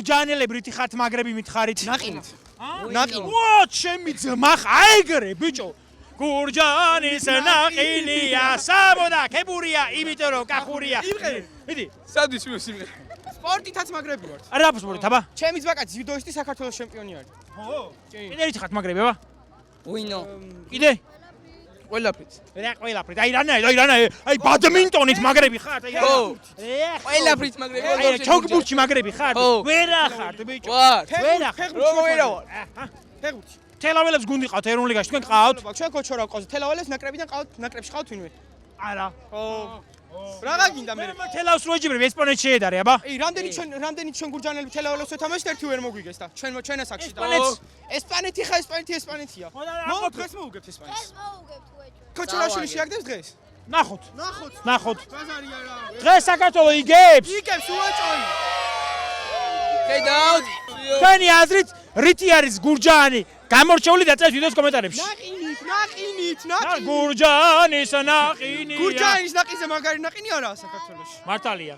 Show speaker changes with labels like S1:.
S1: გურჯანელები რითი ხართ მაგრები მითხარით?
S2: ნაყინით.
S1: ვა, ჩემი ძმა ხაიგრე, ბიჭო. გურჯანის ნაყინია, საბონა ქებურია, იმიტომ რომ კახურია. მიდი.
S2: სადის სიმღერა. სპორტითაც მაგრები ვართ.
S1: არა სპორტით, აბა.
S2: ჩემი ძმაკაცი ძიუდოისტი საქართველოს ჩემპიონი არის.
S1: ხო. კიდე რითი ხართ მაგრები, აბა?
S2: უინო.
S1: კიდე?
S2: ყველაფრით.
S1: რა ყველაფრით? აი აი ბადმინტონით მაგრები ხართ? აი
S2: ხო. ყველაფრით მაგრები ვართ.
S1: აი ჩოგბურთში მაგრები ხართ? ვერა ხართ ბიჭო. ვერა ხარ.
S2: რომ ვერა ვარ.
S1: ფეხბურთში. თელაველებს გუნდი ყავთ ეროვნულ ლიგაში, თქვენ ყავთ?
S2: ჩვენ კოჩორა ყავს. თელაველებს ნაკრებიდან ყავთ, ნაკრებში ყავთ ვინმე?
S1: არა.
S2: ხო. რაღა გინდა მე?
S1: თელავს რო ეჯიბრებ ესპანეთში შეედარე, აბა?
S2: აი, რამდენი ჩვენ გურჯანელი თელაველებს ვეთამაშეთ, ერთი ვერ მოგვიგეს და ჩვენას აქ შიდა. ესპანეთი ხა ესპანეთია. მოგ დღეს მოუგებთ ესპანეთს.
S3: ეს მოუგებთ უეჭვე.
S2: კოჩორაშვილი შეაგდებს დღეს?
S1: ნახოთ.
S2: ნახოთ. ბაზარი არა.
S1: დღეს საქართველო იგებს?
S2: იგებს უეჭვი. ხედავთ.
S1: თქვენი აზრით რითი არის გურჯაანი? გამორჩეული დაწევთ ვიდეოს კომენტარებში.
S2: ნაყინით.
S1: გურჯანის ნაყინია.
S2: გურჯანის ნაყინზე მაგარი ნაყინი არაა საქართველოში.
S1: მართალია.